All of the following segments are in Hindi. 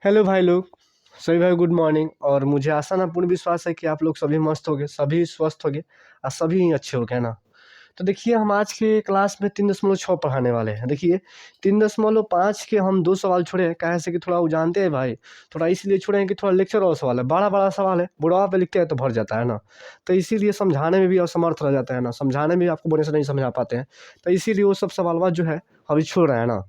हेलो भाई लोग। सभी भाई गुड मॉर्निंग। और मुझे आशा ना पूर्ण विश्वास है कि आप लोग सभी मस्त होगे, सभी स्वस्थ होगे और सभी ही अच्छे होगे ना। तो देखिए हम आज के क्लास में 3.6 पढ़ाने वाले हैं। देखिए 3.5 के हम 2 सवाल छोड़े हैं, कहे से कि थोड़ा वो जानते हैं भाई, थोड़ा इसलिए छोड़े हैं कि थोड़ा लेक्चर और सवाल है, बड़ा बड़ा सवाल है, बुढ़ावा पे लिखते हैं तो भर जाता है ना। तो इसीलिए समझाने में भी असमर्थ रह जाता है ना, समझाने में भी आपको बढ़िया से नहीं समझा पाते हैं। तो इसीलिए वो सब सवाल जो है अभी छोड़ रहे हैं ना।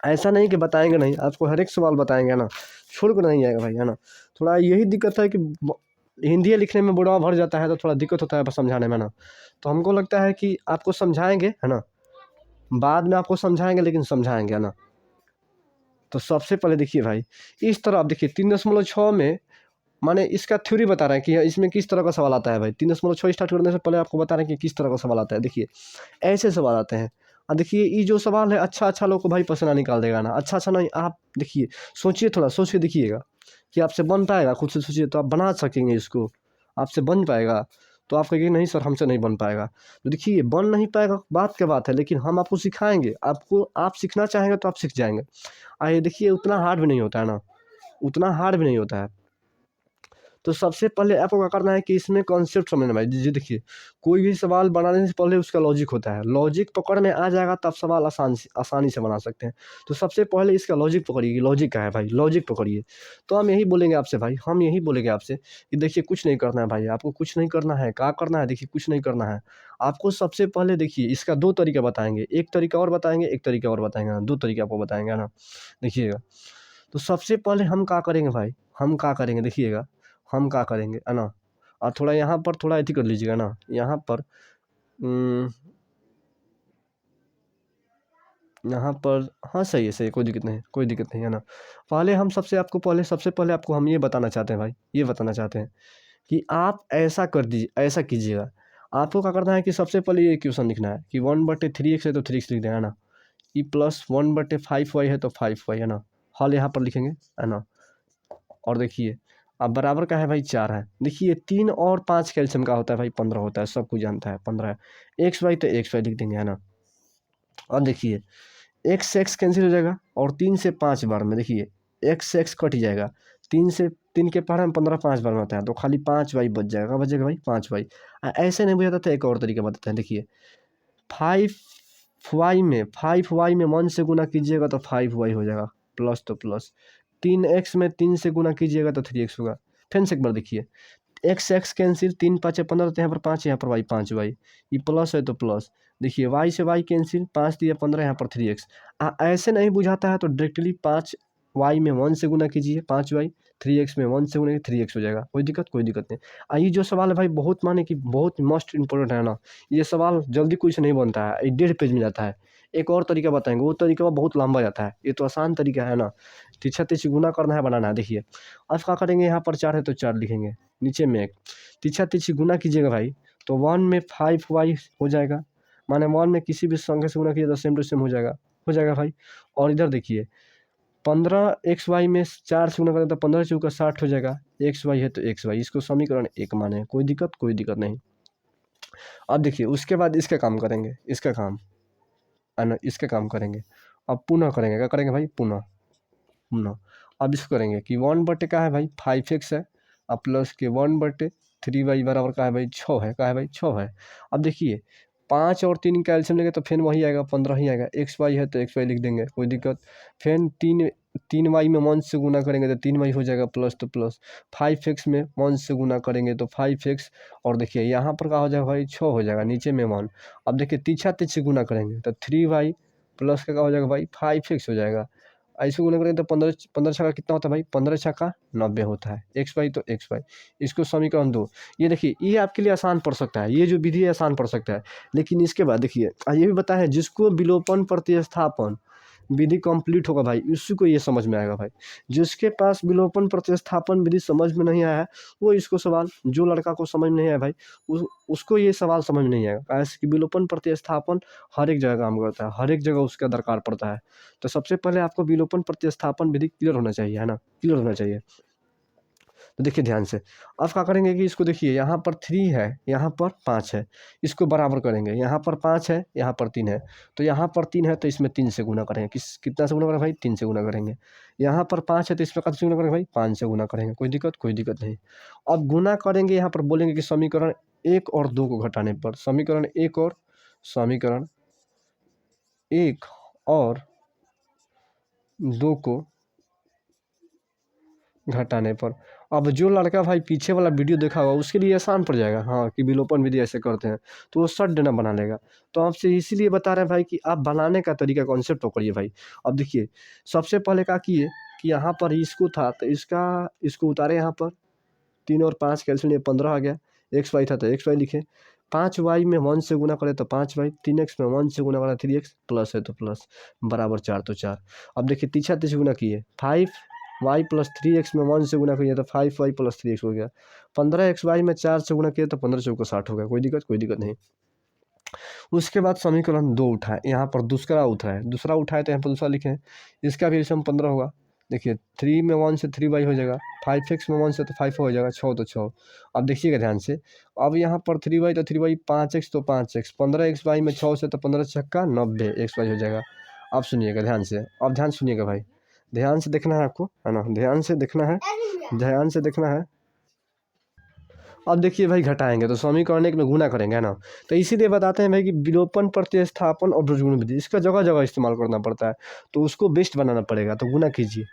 ऐसा नहीं कि बताएंगे नहीं, आपको हर एक सवाल बताएंगे ना, छोड़ कर नहीं जाएगा भाई, है ना। थोड़ा यही दिक्कत है कि हिंदी लिखने में बुढ़ावा भर जाता है तो थोड़ा दिक्कत होता है बस समझाने में ना। तो हमको लगता है कि आपको समझाएंगे, है ना, बाद में आपको समझाएंगे, लेकिन समझाएंगे, है ना। तो सबसे पहले देखिए भाई, इस तरह आप देखिए 3.6 में माने इसका थ्योरी बता रहे हैं कि इसमें किस तरह का सवाल आता है भाई। 3.6 स्टार्ट करने से पहले आपको बता रहे हैं कि किस तरह का सवाल आता है। देखिए ऐसे सवाल आते हैं। देखिए ये जो सवाल है अच्छा अच्छा लोग को भाई पसीना निकाल देगा ना। अच्छा अच्छा नहीं, आप देखिए सोचिए, थोड़ा सोच के देखिएगा कि आपसे बन पाएगा। खुद से सोचिए तो आप बना सकेंगे इसको, आपसे बन पाएगा। तो आप कहिए नहीं सर हमसे नहीं बन पाएगा। तो देखिए बन नहीं पाएगा बात क्या बात है, लेकिन हम आपको सिखाएंगे। आपको आप सीखना चाहेंगे तो आप सीख जाएंगे। आइए देखिए उतना हार्ड भी नहीं होता है ना, उतना हार्ड भी नहीं होता है। तो सबसे पहले आपको क्या करना है कि इसमें कॉन्सेप्ट समझना भाई जी। देखिए कोई भी सवाल बनाने से पहले उसका लॉजिक होता है, लॉजिक पकड़ में आ जाएगा तब सवाल आसानी से बना सकते हैं। तो सबसे पहले इसका लॉजिक पकड़िए, लॉजिक का है भाई, लॉजिक पकड़िए। तो हम यही बोलेंगे आपसे भाई, हम यही बोलेंगे आपसे कि देखिए कुछ नहीं करना है भाई, आपको कुछ नहीं करना है। क्या करना है, देखिए कुछ नहीं करना है आपको। सबसे पहले देखिए इसका दो तरीका बताएंगे, एक तरीका और बताएंगे, एक तरीका और बताएंगे ना, दो तरीके आपको बताएंगे ना। देखिएगा तो सबसे पहले हम क्या करेंगे भाई, हम क्या करेंगे देखिएगा, हम क्या करेंगे, है ना। और थोड़ा यहाँ पर थोड़ा एथी कर लीजिएगा ना, यहाँ पर यहाँ पर हाँ सही है, सही है, कोई दिक्कत नहीं, कोई दिक्कत नहीं, है ना। पहले हम सबसे पहले आपको हम ये बताना चाहते हैं भाई, ये बताना चाहते हैं कि आप ऐसा कर दीजिए, ऐसा कीजिएगा। आपको क्या करना है कि सबसे पहले ये क्वेश्चन लिखना है कि 1/3x है तो 3x लिख देना, है ना। ई प्लस 1/5y है तो 5y, है ना। हल यहाँ पर लिखेंगे, है ना। और देखिए अब बराबर का है भाई 4 है। देखिए 3 और 5 कैल्शियम का होता है भाई 15 होता है, सब कुछ जानता है 15 है। एक्स वाई तो एक्स वाई लिख देंगे, है ना। अब देखिए एक्स से एक्स कैंसिल हो जाएगा और 3 से 5 बार में देखिए एक्स से एक्स कट जाएगा। 3 के पहाड़ में 15 5 बार में होता है तो खाली 5y बच जाएगा, बचेगा भाई 5y। ऐसे नहीं बुझाता था, एक और तरीका बताते हैं। देखिए 5y में 1 से गुना कीजिएगा तो 5y हो जाएगा, प्लस तो प्लस। 3x में 3 से गुना कीजिएगा तो 3x होगा। फिर से एक बार देखिए, एक्स एक्स कैंसिल, 3 5 15 तो यहाँ पर 5, यहाँ पर वाई 5y। ये प्लस है तो प्लस। देखिए वाई से वाई कैंसिल, 5 × 3 = 15, यहाँ पर 3x। ऐसे नहीं बुझाता है तो डायरेक्टली 5y में 1 से गुना कीजिए 5y, 3x में 1 से गुना 3x हो जाएगा। कोई दिक्कत, कोई दिक्कत नहीं। ये जो सवाल है भाई बहुत माने कि बहुत मस्ट इंपॉर्टेंट है ना। ये सवाल जल्दी कुछ नहीं बनता है, ये 1.5 पेज में जाता है। एक और तरीका बताएंगे, वो तरीका बहुत लंबा जाता है, ये तो आसान तरीका है ना। तीछा तीछी गुना करना है, बनाना है। देखिए अब क्या करेंगे, यहाँ पर 4 है तो 4 लिखेंगे, नीचे में एक तीछा तीछी गुना कीजिएगा भाई तो 1 में 5y हो जाएगा। माने 1 में किसी भी संख्या से गुना कीजिए तो सेम टू सेम हो जाएगा भाई। और इधर देखिए 15xy में 4 से गुना करें तो 15 × 4 = 60 हो जाएगा। xy है तो xy, इसको समीकरण 1 माने। कोई दिक्कत, कोई दिक्कत नहीं। अब देखिए उसके बाद इसका काम करेंगे, इसका काम है ना, इसका काम करेंगे। अब पुनः करेंगे, क्या करेंगे भाई, पुनः पुनः। अब इसको करेंगे कि 1/, का है भाई 5x है, अब प्लस के 1/3y बराबर का है भाई 6 है, का है भाई 6 है। अब देखिए 5 और 3 कैल्शियम लेंगे तो फिर वही आएगा 15 ही आएगा। एक्स वाई है तो एक्स वाई लिख देंगे, कोई दिक्कत। फिर 3y में 1 से गुना करेंगे तो 3y हो जाएगा, प्लस तो प्लस। 5x में 1 से गुना करेंगे तो 5x। और देखिए यहाँ पर क्या हो जाएगा भाई 6 हो जाएगा, नीचे में 1। अब देखिए तीछा तीछी गुना करेंगे तो 3y प्लस का हो जाएगा भाई 5x हो जाएगा। ऐसे गुना करेंगे तो 15 15 छक्का कितना होता है भाई, 15 छक्का 90 होता है। एक्स वाई तो एक्स वाई, इसको समीकरण 2। ये देखिए ये आपके लिए आसान पड़ सकता है, ये जो विधि है आसान पड़ सकता है। लेकिन इसके बाद देखिए ये भी बताया है, जिसको विलोपन प्रतिस्थापन विधि कंप्लीट होगा भाई उसी को ये समझ में आएगा भाई। जिसके पास विलोपन प्रतिस्थापन विधि समझ में नहीं आया है वो इसको सवाल, जो लड़का को समझ में नहीं आया भाई उसको ये सवाल समझ में नहीं आएगा। ऐसे कि विलोपन प्रतिस्थापन हर एक जगह काम करता है, हर एक जगह उसका दरकार पड़ता है। तो सबसे पहले आपको विलोपन प्रतिस्थापन विधि क्लियर होना चाहिए, है ना, क्लियर होना चाहिए। तो देखिए ध्यान से, अब क्या करेंगे कि इसको देखिए यहाँ पर 3 है, यहाँ पर 5 है, इसको बराबर करेंगे। यहाँ पर 5 है, यहाँ पर 3 है, तो यहाँ पर 3 है तो इसमें 3 से गुना करेंगे। कितना से गुना करेंगे भाई? 3 से गुना करेंगे। यहाँ पर 5 है तो इसमें कितने से गुना करेंगे भाई? 5 से गुना करेंगे। कोई दिक्कत नहीं। अब गुना करेंगे, यहाँ पर बोलेंगे कि समीकरण 1 और 2 को घटाने पर, समीकरण 1 और 2 को घटाने पर। अब जो लड़का भाई पीछे वाला वीडियो देखा होगा उसके लिए आसान पड़ जाएगा, हाँ, कि विलोपन विधि ऐसे करते हैं, तो वो शट देना बना लेगा। तो आपसे इसीलिए बता रहे हैं भाई कि आप बनाने का तरीका कॉन्सेप्ट पकड़िए भाई। अब देखिए, सबसे पहले क्या किए कि यहाँ पर इसको था तो इसको उतारे, यहाँ पर 3 और 5 कैंसिल, ये 15 आ गया। एक्स वाई था तो एक्स वाई लिखे, 5y में 1 से गुना करें तो 5y, 3x में 1 से गुना करें 3x, प्लस है तो प्लस, बराबर 4 तो 4। अब देखिए तीछा तीछ गुना किए, 5y प्लस 3x में 1 से गुना किया तो 5y प्लस 3x हो गया। 15xy में 4 से गुना किया तो 15 चौको 60 हो गया। कोई दिक्कत नहीं। उसके बाद समीकरण 2 उठाए, यहाँ पर दूसरा उठाए तो यहाँ पर दूसरा लिखे, इसका भी सम 15 होगा। देखिए 3 में 1 से 3y हो जाएगा, 5x में 1 से तो 5 हो जाएगा, 6 तो 6। अब देखिएगा ध्यान से, अब यहाँ पर 3y तो 3y, 5x तो 5x, 15xy में 6 से तो 15 छक्का 90 xy हो जाएगा। अब सुनिएगा ध्यान से, अब ध्यान सुनिएगा भाई, ध्यान से देखना है आपको, है ना, ध्यान से देखना है। अब देखिए भाई, घटाएंगे तो समीकरण 1 में गुना करेंगे, है ना, तो इसीलिए बताते हैं भाई कि विलोपन, प्रतिस्थापन और बीजगुण विधि इसका जगह जगह इस्तेमाल करना पड़ता है, तो उसको बेस्ट बनाना पड़ेगा। तो गुना कीजिए,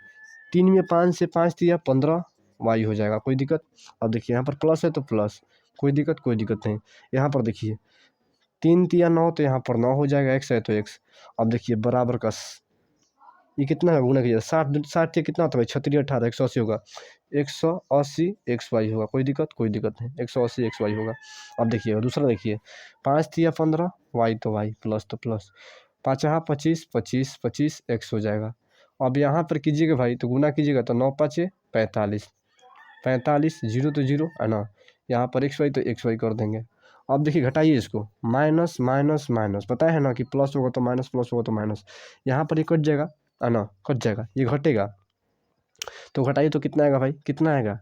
3 में 5 से 5 दिया 15 वाई हो जाएगा। कोई दिक्कत? अब देखिए यहाँ पर प्लस है तो प्लस, कोई दिक्कत नहीं। यहाँ पर देखिए 3 तिया 9 तो यहाँ पर 9 हो जाएगा, एक्स है तो एक्स। अब देखिए बराबर का ये कितना है, गुना कीजिए, 60 कितना होता है भाई? 36 18 180 होगा, 180 एक्स वाई होगा। कोई दिक्कत नहीं, 180 एक्स वाई होगा। अब देखिए दूसरा देखिए, 5 तिया 15 वाई तो वाई, प्लस तो प्लस, 5 25 25 25 एक्स हो जाएगा। अब यहाँ पर कीजिएगा भाई तो गुना कीजिएगा तो 9 5 45 45, जीरो तो जीरो, है ना, यहाँ पर एक्स वाई तो एक्स वाई कर देंगे। अब देखिए घटाइए इसको, माइनस माइनस माइनस, पता है ना कि प्लस होगा तो माइनस, प्लस होगा तो माइनस, यहाँ पर ये कट जाएगा, है ना, कट जाएगा, ये घटेगा। तो घटाइए तो कितना आएगा भाई? कितना आएगा?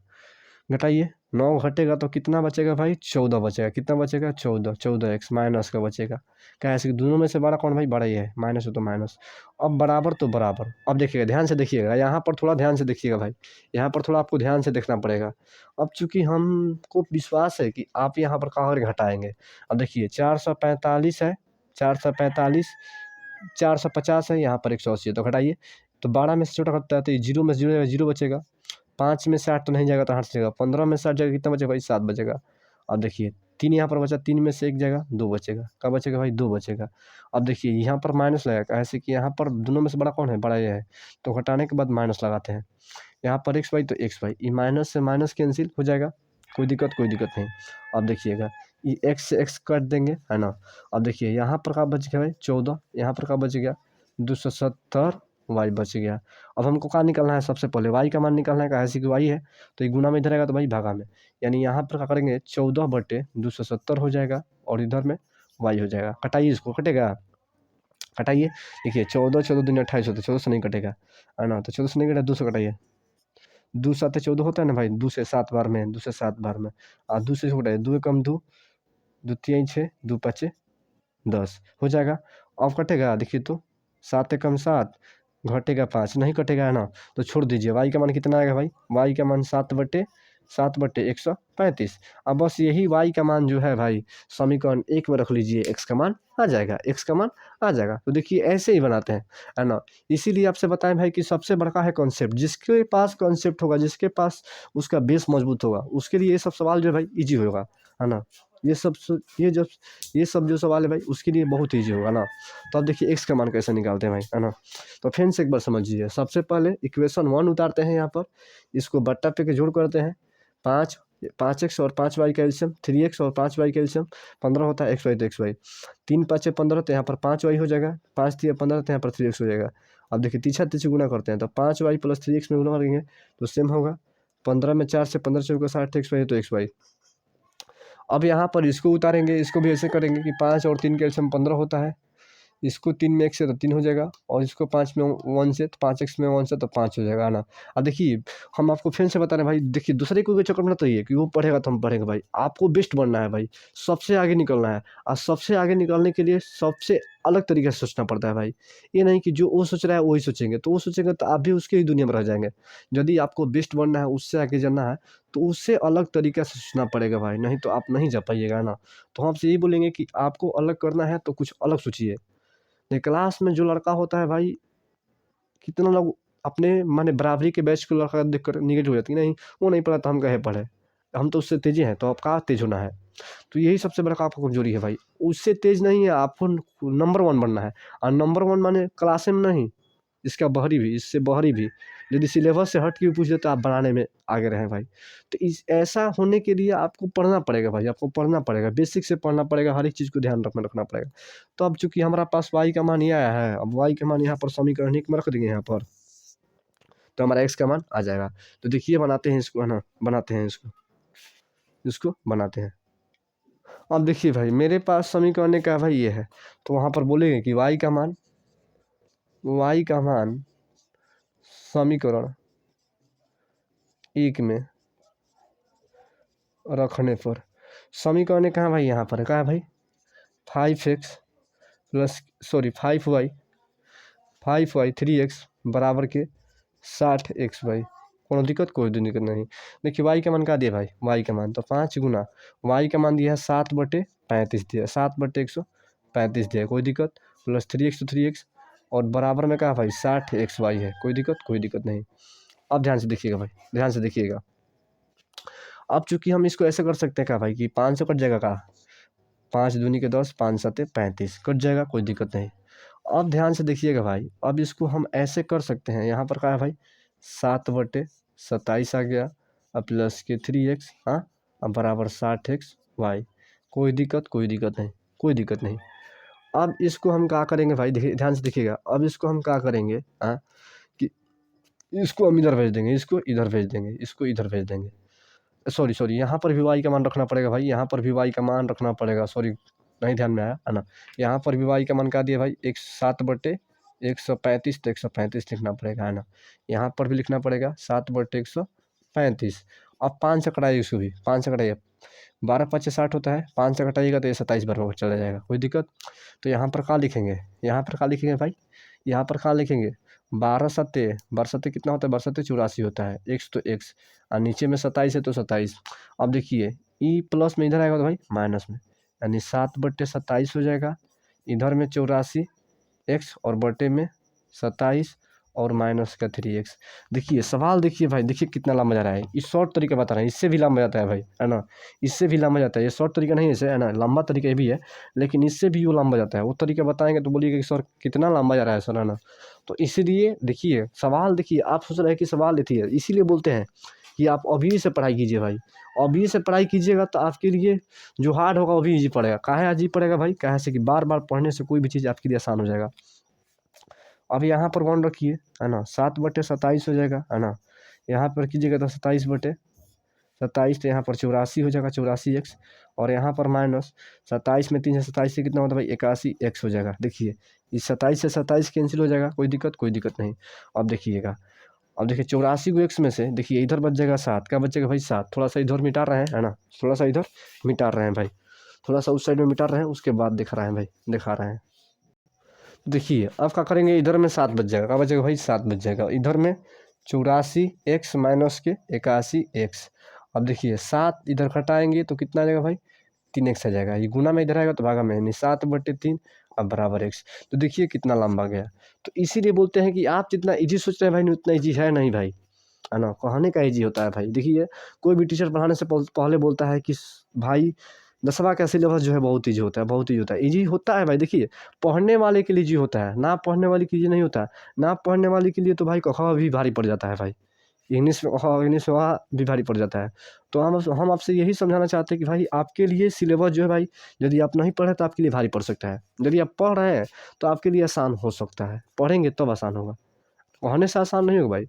घटाइए, 9 घटेगा तो कितना बचेगा भाई? 14 बचेगा। कितना बचेगा? 14 एक्स माइनस का बचेगा। क्या है, दोनों में से बड़ा कौन भाई? बड़ा ही है, माइनस हो तो माइनस। अब बराबर तो बराबर। अब देखिएगा, ध्यान से देखिएगा, यहाँ पर थोड़ा ध्यान से देखिएगा भाई, यहाँ पर थोड़ा आपको ध्यान से देखना पड़ेगा। अब चूंकि हमको विश्वास है कि आप यहाँ पर कहाँ घटाएंगे। अब देखिए 445 है, 445, 450 है, यहाँ पर 180 है, तो घटाइए तो 12 में से छोटा घटता है तो जीरो में से जीरो बचेगा, 5 में से 8 तो नहीं जाएगा तो 8 जाएगा, 15 में से 8 जाएगा, कितना बचेगा भाई? 7 बचेगा। अब देखिए 3 यहाँ पर बचा, 3 में से 1 जाएगा, 2 बचेगा। क्या बचेगा भाई? 2 बचेगा। अब देखिए यहाँ पर माइनस लगेगा, ऐसे कि यहाँ पर दोनों में से बड़ा कौन है? बड़ा ये है, तो घटाने के बाद माइनस लगाते हैं। यहाँ पर एक्स वाई तो एक्स वाई, ये माइनस से माइनस कैंसिल हो जाएगा। कोई दिक्कत नहीं। अब देखिएगा ये एक्स से एक्स काट देंगे, है ना। अब देखिए यहाँ पर का बच गया भाई 14, यहाँ पर का बच गया 270 वाई बच गया। अब हमको क्या निकालना है? सबसे पहले वाई का मान निकालना है, ऐसे कि वाई है तो ये गुना में इधर आएगा तो भाई भागा में, यानी यहाँ पर क्या करेंगे 14/270 हो जाएगा और इधर में वाई हो जाएगा। कटाइए इसको, कटेगा, कटाइए। देखिए 14 14 दूनी 28 होता है, 14 से नहीं कटेगा, है ना, तो 14 से नहीं कटेगा, 2 से कटाइए, 2 7 14 होता है ना भाई, 2 से 7 बार में, 2 से 7 बार में, और 2 से कटाइए, 2 कम 2, 2 3 6, 2 5 10 हो जाएगा। अब कटेगा, देखिए तो 7 कम 7, घटेगा 5, नहीं कटेगा, है ना, तो छोड़ दीजिए। वाई का मान कितना आएगा भाई? वाई का मान 7/135। अब बस यही वाई का मान जो है भाई समीकरण 1 में रख लीजिए, एक्स का मान आ जाएगा, एक्स का मान आ जाएगा। तो देखिए ऐसे ही बनाते हैं, है ना। इसीलिए आपसे बताएं भाई कि सबसे बड़का है कॉन्सेप्ट, जिसके पास कॉन्सेप्ट होगा, जिसके पास उसका बेस मजबूत होगा, उसके लिए ये सब सवाल जो है भाई ईजी होगा, है ना। ये सब जो सवाल है भाई उसके लिए बहुत ईजी होगा ना। तो अब देखिए एक्स का मान कैसे निकालते हैं भाई, है ना। तो फिर से एक बार समझिए, सबसे पहले इक्वेशन 1 उतारते हैं, यहाँ पर इसको बट्टा पे के जोड़ करते हैं, 5x और 5y का एलसीएम, 3x और 5y का एलसीएम 15 होता है, एक्स वाई तो एक्स वाई, 3 5 15 तो यहाँ पर 5y हो जाएगा, 5 3 15 तो यहाँ पर 3x हो जाएगा। अब देखिए तीछा तीछी गुना करते हैं तो 5y प्लस 3x में गुना करेंगे तो सेम होगा, 15 में 4 से 15 चौका 60 एक्स वाई तो एक्स वाई। अब यहाँ पर इसको उतारेंगे, इसको भी ऐसे करेंगे कि 5 और 3 का एलसीएम 15 होता है, इसको 3 में 1 से तो 3 हो जाएगा, और इसको 5 में 1 से तो 5x में 1 से तो 5 हो जाएगा, है ना। अब देखिए हम आपको फिर से बता रहे हैं भाई, देखिए दूसरे को चक्कर में मत रहिए कि वो पढ़ेगा तो हम पढ़ेंगे भाई, आपको बेस्ट बनना है भाई, सबसे आगे निकलना है। और सबसे आगे निकलने के लिए सबसे अलग तरीके से सोचना पड़ता है भाई। ये नहीं कि जो वो सोच रहा है वही सोचेंगे, तो वो सोचेंगे तो आप भी उसके ही दुनिया में रह जाएंगे। यदि आपको बेस्ट बनना है, उससे आगे जाना है, तो उससे अलग तरीके से सोचना पड़ेगा भाई, नहीं तो आप नहीं जा पाइएगा, है ना। तो हम आपसे यही बोलेंगे कि आपको अलग करना है तो कुछ अलग सोचिए। नहीं, क्लास में जो लड़का होता है भाई, कितना लोग अपने माने बराबरी के बैच को लड़का देख कर निगेटिव हो जाती है, नहीं वो नहीं पढ़ा तो हम कहे पढ़े, हम तो उससे तेज़ी हैं तो आप कहाँ तेज़ होना है। तो यही सबसे बड़ा आपका कमजोरी है भाई, उससे तेज़ नहीं है, आपको नंबर 1 बनना है। और नंबर 1 माने क्लास में नहीं, इसका बहरी भी, इससे बहरी भी, यदि सिलेबस से हट के भी पूछ दे तो आप बनाने में आगे रहें भाई। तो इस ऐसा होने के लिए आपको पढ़ना पड़ेगा भाई, आपको पढ़ना पड़ेगा, बेसिक से पढ़ना पड़ेगा, हर एक चीज़ को ध्यान रखना पड़ेगा। तो अब चूँकि हमारा पास y का मान ये आया है, अब y का मान यहाँ पर समीकरण 1 में रख देंगे यहाँ पर, तो हमारा x का मान आ जाएगा। तो देखिए बनाते हैं इसको, है ना, बनाते हैं इसको बनाते हैं। अब देखिए भाई मेरे पास समीकरण क्या भाई ये है, तो वहाँ पर बोलेंगे कि y का मान समीकरण 1 में रखने पर, समीकरण कहाँ भाई, यहाँ पर कहाँ है भाई, 5x प्लस 5y 3x बराबर के 60x भाई। कोनो दिक्कत, कोई दिक्कत नहीं। देखिए y का मान क्या दिया भाई, y का मान तो 5 गुना y का मान दिया है 7/35 दिया, 7/135 दिया, कोई दिक्कत, प्लस 3x तो 3x, और बराबर में क्या भाई 60xy है, कोई दिक्कत, कोई दिक्कत नहीं। अब ध्यान से देखिएगा भाई, ध्यान से देखिएगा। अब चूंकि हम इसको ऐसे कर सकते हैं क्या भाई कि 500 कट जाएगा, का 5 दूनी के 10, 5 सत्ते 35 कट जाएगा, कोई दिक्कत नहीं। अब ध्यान से देखिएगा भाई, अब इसको हम ऐसे कर सकते हैं, यहाँ पर क्या है भाई 7/27 आ गया, अब प्लस के 3x, हाँ, अब बराबर 60xy, कोई दिक्कत, कोई दिक्कत नहीं, कोई दिक्कत नहीं। अब इसको हम क्या करेंगे भाई, देखिए ध्यान से देखिएगा, अब इसको हम क्या करेंगे, हाँ, कि इसको हम इधर भेज देंगे, इसको इधर भेज देंगे, इसको इधर भेज देंगे, सॉरी यहाँ पर भी y का मान रखना पड़ेगा भाई, यहाँ पर भी y का मान रखना पड़ेगा, सॉरी नहीं ध्यान में आया, है ना। यहाँ पर भी y का मान क्या दिया भाई, 7/135, तो 135 लिखना पड़ेगा, है ना। यहाँ पर भी लिखना पड़ेगा 7/135। अब 5 से कटाइए, इसको भी 5 से कटाइए, 12×5 = 60 होता है, 5 से कटाइएगा तो ये 27 बार चला जाएगा, कोई दिक्कत। तो यहाँ पर क्या लिखेंगे, यहाँ पर क्या लिखेंगे भाई, यहाँ पर क्या लिखेंगे, 12×7 कितना होता है, 12×7 = 84 होता है, x तो x, और नीचे में 27 है तो 27। अब देखिए ई प्लस में इधर आएगा तो भाई माइनस में, यानी 7/27 हो जाएगा, इधर में 84x और बटे में 27 और माइनस का 3x। देखिए सवाल देखिए भाई, देखिए कितना लंबा जा रहा है, इस शॉर्ट तरीका बता रहे हैं, इससे भी लंबा जाता है भाई, है ना, इससे भी लंबा जाता है, ये शॉर्ट तरीका नहीं है इसे, है ना, लंबा तरीका ये भी है, लेकिन इससे भी वो लंबा जाता है। वो तरीका बताएंगे तो बोलिएगा कि सर कितना लंबा जा रहा है सर, है ना। तो इसीलिए देखिए सवाल, देखिए आप सोच रहे हैं कि सवाल लेती है, इसीलिए बोलते हैं कि आप अभी से पढ़ाई कीजिए भाई, अभी से पढ़ाई कीजिएगा तो आपके लिए जो हार्ड होगा वो भी ईजी पड़ेगा। काहे ईजी पड़ेगा भाई, काहे से कि बार बार पढ़ने से कोई भी चीज़ आपके लिए आसान हो जाएगा। अब यहाँ पर 1 रखिए, है ना, 7/27 हो जाएगा, है ना। यहाँ पर कीजिएगा तो 27/27, तो यहाँ पर 84 हो जाएगा, 84x, और यहाँ पर माइनस 27 में 3 से 27 से कितना होता है भाई 81x हो जाएगा। देखिए इस 27 से 27 कैंसिल हो जाएगा, कोई दिक्कत, कोई दिक्कत नहीं। अब देखिएगा, अब देखिए 84 को x में से देखिए इधर बच जाएगा 7, क्या बचेगा भाई 7, थोड़ा सा इधर मिटा रहे हैं, है ना, थोड़ा सा इधर मिटा रहे हैं भाई, थोड़ा सा उस साइड में मिटा रहे हैं, उसके बाद दिखा रहे हैं भाई, दिखा रहे हैं। देखिए अब क्या करेंगे, इधर में 7 बच जाएगा, क्या बचेगा भाई 7 बच जाएगा, इधर में 84x माइनस के 81x। अब देखिए 7 इधर घटाएंगे तो कितना आ जाएगा भाई 3x आ जाएगा, ये गुना में इधर आएगा तो भागा में, यानी 7/3 अब बराबर x। तो देखिए कितना लंबा गया। तो इसीलिए बोलते हैं कि आप जितना ईजी सोच रहे हैं भाई उतना ईजी है नहीं भाई, है ना, कहने का ईजी होता है भाई। देखिए कोई भी टीचर पढ़ाने से पहले बोलता है कि भाई 10वां का सिलेबस जो है बहुत ईजी होता है, बहुत ईजी होता है, ईजी होता है भाई। देखिए पढ़ने वाले के लिए ईजी होता है, ना पढ़ने वाले के लिए नहीं होता है। ना पढ़ने वाले के लिए तो भाई क ख भी भारी पड़ जाता है भाई, इंग्लिश में इंग्लिश में भी भारी पड़ जाता है। तो हम आपसे यही समझाना चाहते हैं कि भाई आपके लिए सिलेबस जो है भाई, यदि आप नहीं पढ़े तो आपके लिए भारी पड़ सकता है, यदि आप पढ़ रहे हैं तो आपके लिए आसान हो सकता है, पढ़ेंगे तब आसान होगा, पढ़ने से आसान नहीं होगा भाई।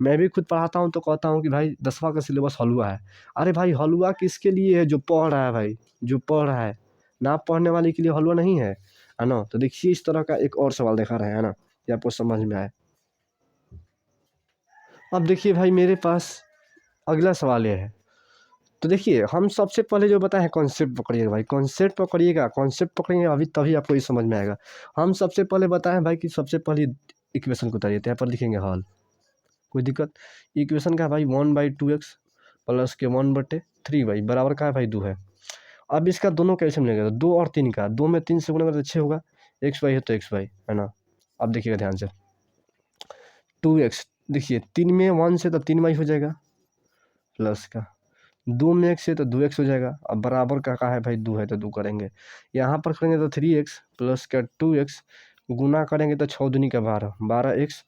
मैं भी खुद पढ़ाता हूँ तो कहता हूँ कि भाई 10वां का सिलेबस हलवा है। अरे भाई हलवा किसके लिए है, जो पढ़ रहा है भाई, जो पढ़ रहा है, ना पढ़ने वाले के लिए हलवा नहीं है। है ना। तो देखिए इस तरह का एक और सवाल देखा रहे है ना, ये आपको समझ में आया। अब देखिए भाई मेरे पास अगला सवाल ये है। तो देखिए हम सबसे पहले जो बताए कॉन्सेप्ट पकड़िएगा भाई, कॉन्सेप्ट पकड़िएगा, कॉन्सेप्ट पकड़ेंगे अभी तभी आपको ये समझ में आएगा। हम सबसे पहले बताएं भाई कि सबसे पहले इक्वेशन को उतारिए, यहाँ पर लिखेंगे हल, कोई दिक्कत। इक्वेशन का है भाई 1/2x प्लस के 1/3y बराबर का है भाई 2 है। अब इसका दोनों कैसे मिलेगा, तो 2 और 3 का, 2 में 3 से गुना करें तो 6 होगा, XY है तो XY है ना। अब देखिएगा ध्यान से 2x, देखिए 3 में 1 से तो 3y हो जाएगा, प्लस का 2 में x है तो 2x हो जाएगा। अब बराबर का कहा है भाई 2 है तो 2 करेंगे, यहाँ पर करेंगे तो 3x प्लस का 2x गुना करेंगे तो 6 दूनी का 12, 12x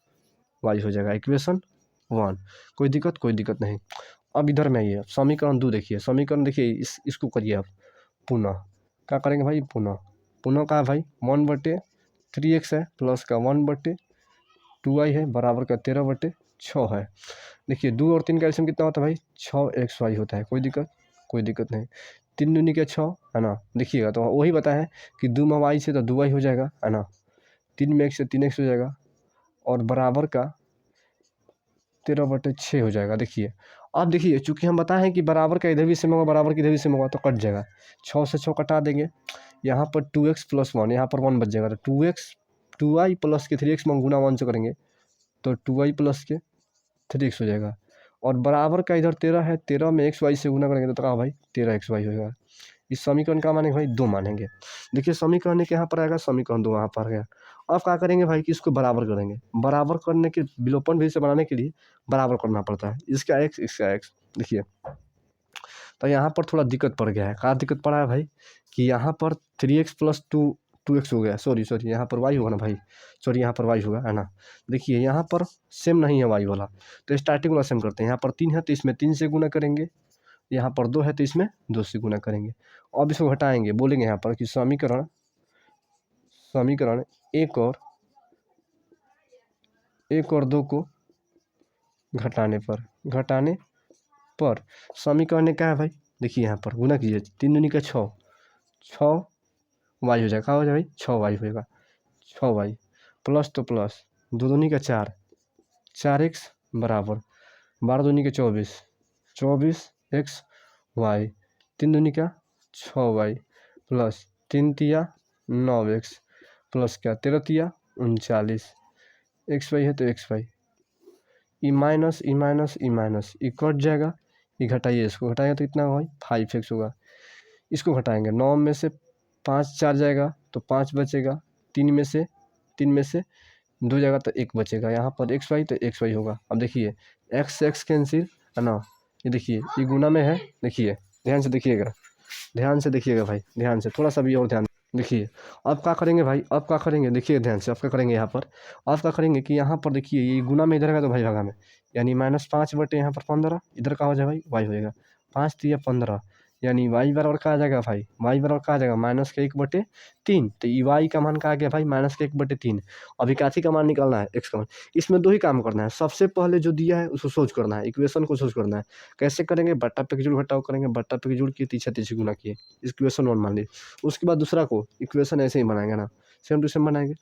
y हो जाएगा, इक्वेशन 1। कोई दिक्कत, कोई दिक्कत नहीं। अब इधर में आइए, समीकरण 2 देखिए, समीकरण देखिए इसको करिए आप पुनः, क्या करेंगे भाई पुनः, पुनः का है भाई 1/3x है प्लस का 1/2y है बराबर का 13/6 है। देखिए 2 और 3 का एलसीएम कितना होता है भाई 6xy होता है, कोई दिक्कत, कोई दिक्कत नहीं। 3 दूनी के 6 है ना, देखिएगा तो वही बताया है कि 2 में y से तो 2y हो जाएगा है ना, 3 में x से 3x हो जाएगा और बराबर का 13/6 हो जाएगा। देखिए अब देखिए चूंकि हम बताए हैं कि बराबर का इधर भी सेम होगा, बराबर का इधर भी सेम होगा, तो कट जाएगा, 6 से 6 कटा देंगे, यहाँ पर 2x प्लस 1, यहाँ पर 1 बच जाएगा, तो 2x 2y प्लस के 3x में गुना 1 से करेंगे तो 2y प्लस के 3x हो जाएगा। और बराबर का इधर 13 है, 13 में xy से गुना करेंगे तो कहा भाई 13xy हो जाएगा। इस समीकरण का मानेंगे भाई 2 मानेंगे। देखिए समीकरण एक यहाँ पर आएगा, समीकरण 2 वहाँ पर आएगा। अब क्या करेंगे भाई कि इसको बराबर करेंगे, बराबर करने के विलोपन भी से बनाने के लिए बराबर करना पड़ता है, इसका x इसका x। देखिए तो यहाँ पर थोड़ा दिक्कत पड़ गया है, क्या दिक्कत पड़ा है भाई कि यहाँ पर 3x प्लस 2x हो गया, सॉरी यहाँ पर y होगा ना भाई, सॉरी यहाँ पर y होगा है ना। देखिए यहाँ पर सेम नहीं है y वाला, तो स्टार्टिंग वाला सेम करते हैं। यहाँ पर 3 है तो इसमें 3 से गुना करेंगे, यहाँ पर 2 है तो इसमें 2 से गुना करेंगे। अब इसको घटाएंगे, बोलेंगे यहाँ पर कि समीकरण समीकरण एक और 2 को घटाने पर समीकरण क्या है भाई, देखिए यहाँ पर गुना कीजिए, 3 दूनी का 6, 6y हो जाएगा, क्या हो जाएगा भाई 6y होएगा, 6y प्लस तो प्लस 2 दूनी का 4, 4x बराबर 12 दूनी का 24, 24xy 3 दूनी का 6y प्लस 3 तिया 9x प्लस क्या 13 तिया 39, xy है तो xy, ई माइनस ई कट जाएगा, ये घटाइए, इसको घटाएंगे तो कितना होगा भाई 5x होगा। इसको घटाएंगे, 9 में से 5 4 जाएगा तो 5 बचेगा, 3 में से 2 जाएगा तो 1 बचेगा, यहाँ पर xy तो xy होगा। अब देखिए x कैंसिल है ना, ये देखिए ये गुना में है, देखिए ध्यान से देखिएगा, ध्यान से देखिएगा भाई, ध्यान से थोड़ा सा भी और ध्यान देखिए। अब क्या करेंगे भाई, अब क्या करेंगे देखिए ध्यान से, अब क्या करेंगे यहाँ पर, अब क्या करेंगे कि यहाँ पर देखिए ये गुना में इधर का तो भाई भागा में, यानी -5 बटे यहाँ पर 15, इधर का हो जाएगा भाई वाई हो जाएगा, 5 तिया 15, यानी वाई बराबर का आ जाएगा भाई, वाई बराबर का आ जाएगा -1/3। तो ई वाई का मान का आ गया भाई -1/3। अभी काथी का मान निकालना है, एक्स का मान। इसमें 2 ही काम करना है, सबसे पहले जो दिया है उसको सोच करना है, इक्वेशन को सोच करना है। कैसे करेंगे, बट्टा पे जोड़ घटाव करेंगे, बट्टा पे जोड़ किए तीछा तीछी गुना किए, इक्वेशन 1 मान ली। उसके बाद दूसरा को इक्वेशन ऐसे ही बनाएंगे ना, सेम टू सेम बनाएंगे।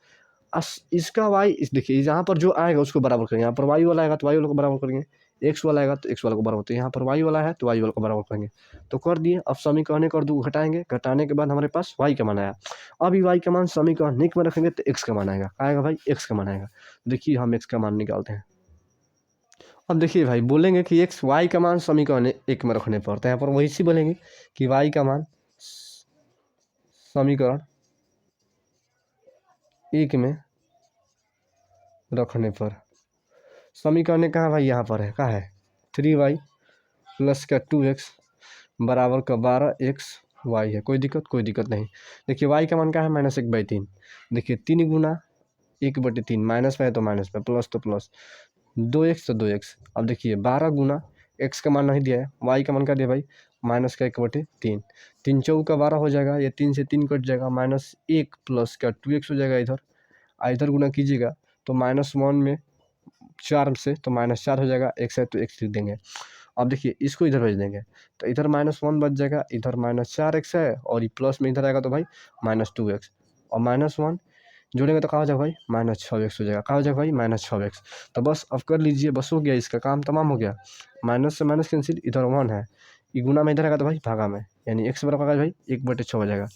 इसका वाई इस देखिए यहाँ पर जो आएगा उसको बराबर करेंगे, यहाँ पर वाई वाला आएगा तो वाई वाला को बराबर करेंगे, एक्स वाला आएगा तो एक्स वाला को बराबर, तो यहाँ पर वाई वाला है तो वाई वाला को बराबर करेंगे। तो कर दिए। अब समीकरण कर दो घटाएंगे, घटाने के बाद हमारे पास वाई का मान आया। अब ये वाई का मान समीकरण एक में रखेंगे तो एक्स का मान आएगा भाई, एक्स का मान आएगा। देखिए हम एक्स का मान निकालते हैं। अब देखिए भाई बोलेंगे कि एक्स वाई का मान समीकरण एक में रखने पर, तो यहाँ पर वही सी बोलेंगे कि वाई का मान समीकरण एक में रखने पर, समीकरण कहाँ भाई यहाँ पर है, कहाँ है 3y प्लस का 2x बराबर का 12xy है। कोई दिक्कत, कोई दिक्कत नहीं। देखिए y का मान क्या है -1/3। देखिए 3 गुना 1/3, माइनस में है तो माइनस में, प्लस तो प्लस 2x तो 2x। अब देखिए 12 गुना x का मान नहीं दिया है, y का मान क्या दिया भाई -1/3, 3 चौका 12 हो जाएगा, ये 3 से 3 कट जाएगा, -1 प्लस का 2x हो जाएगा इधर, इधर गुना कीजिएगा तो -1 में 4 से तो -4 हो जाएगा, x है तो x लिख देंगे। अब देखिए इसको इधर भेज देंगे तो इधर -1 बच जाएगा, इधर -4x है और ये प्लस में इधर आएगा तो भाई -2x। और -1 जोड़ेंगे तो कहाँ हो जाएगा भाई, -6x हो जाएगा। कहाँ हो जाएगा भाई, -6x। तो बस अब कर लीजिए, बस हो गया, इसका काम तमाम हो गया। माइनस से माइनस कैंसिल, इधर 1 है, ये गुना में इधर आएगा तो भाई भागा में, यानी x बराबर आएगा भाई 1/6 हो जाएगा।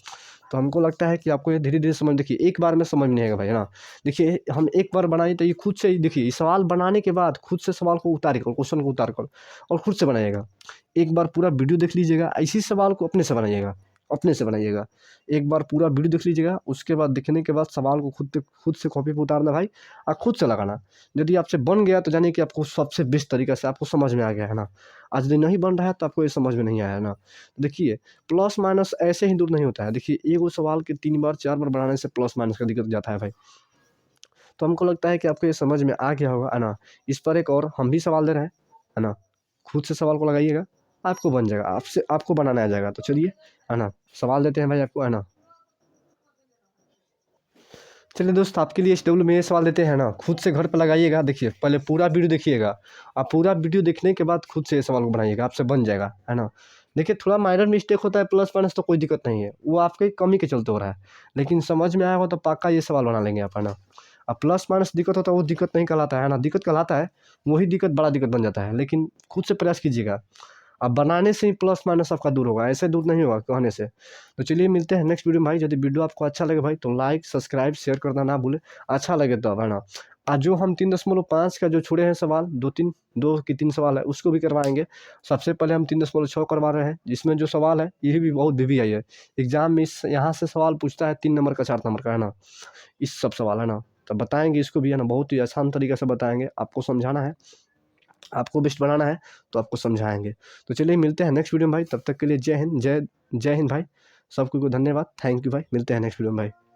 तो हमको लगता है कि आपको ये धीरे-धीरे समझ, देखिए एक बार में समझ में नहीं आएगा भाई, है ना। देखिए हम एक बार बनाए तो ये खुद से ही, देखिए सवाल बनाने के बाद खुद से सवाल को उतारिए, क्वेश्चन को उतार कर और खुद से बनाइएगा। एक बार पूरा वीडियो देख लीजिएगा, इसी सवाल को अपने से बनाइएगा, अपने से बनाइएगा। एक बार पूरा वीडियो देख लीजिएगा, उसके बाद देखने के बाद सवाल को खुद से कॉपी पे उतारना भाई, और खुद से लगाना। यदि आपसे बन गया तो जानिए कि आपको सबसे बेस्ट तरीका से आपको समझ में आ गया, है ना। आज यदि नहीं बन रहा है तो आपको ये समझ में नहीं आया, है ना। देखिए प्लस माइनस ऐसे ही दूर नहीं होता है। देखिए एगो सवाल के 3 बार 4 बार बनाने से प्लस माइनस का दिक्कत जाता है भाई। तो हमको लगता है कि आपको ये समझ में आ गया होगा, है ना। इस पर एक और हम भी सवाल दे रहे हैं, है ना। खुद से सवाल को लगाइएगा, आपको बन जाएगा, आपसे आपको बनाना आ जाएगा। तो चलिए, है ना, सवाल देते हैं भाई आपको, है ना। चलिए दोस्त, आपके लिए SW में ये सवाल देते हैं ना, खुद से घर पे लगाइएगा। देखिए पहले पूरा वीडियो देखिएगा, आप पूरा वीडियो देखने के बाद खुद से ये सवाल को बनाइएगा, आपसे बन जाएगा, है ना। देखिए थोड़ा माइनर मिस्टेक होता है, प्लस माइनस तो कोई दिक्कत नहीं है, वो आपके कमी के चलते हो रहा है। लेकिन समझ में आया हो तो पक्का ये सवाल बना लेंगे आप, है ना। अब प्लस माइनस दिक्कत होता है, वो दिक्कत नहीं कहलाता है ना, दिक्कत कहलाता है, वही दिक्कत बड़ा दिक्कत बन जाता है। लेकिन खुद से प्रयास कीजिएगा, अब बनाने से ही प्लस माइनस आपका दूर होगा, ऐसे दूर नहीं होगा कहने से। तो चलिए मिलते हैं नेक्स्ट वीडियो में भाई। यदि वीडियो आपको अच्छा लगे भाई तो लाइक सब्सक्राइब शेयर करना ना भूलें, अच्छा लगे तो, है ना। आज जो हम 3.5 का जो छोड़े हैं सवाल, 2 की 3 सवाल है, उसको भी करवाएंगे। सबसे पहले हम 3.6 करवा रहे हैं, जिसमें जो सवाल है ये भी बहुत भी आई है एग्जाम में, इस यहाँ से सवाल पूछता है 3 नंबर का 4 नंबर का, है ना। इस सब सवाल, है ना, तो बताएंगे इसको भी, है ना, बहुत ही आसान तरीके से बताएंगे। आपको समझाना है, आपको बेस्ट बनाना है, तो आपको समझाएँगे। तो चलिए मिलते हैं नेक्स्ट वीडियो में भाई, तब तक के लिए जय हिंद, जय जय हिंद भाई। सबको धन्यवाद, थैंक यू भाई, मिलते हैं नेक्स्ट वीडियो में भाई।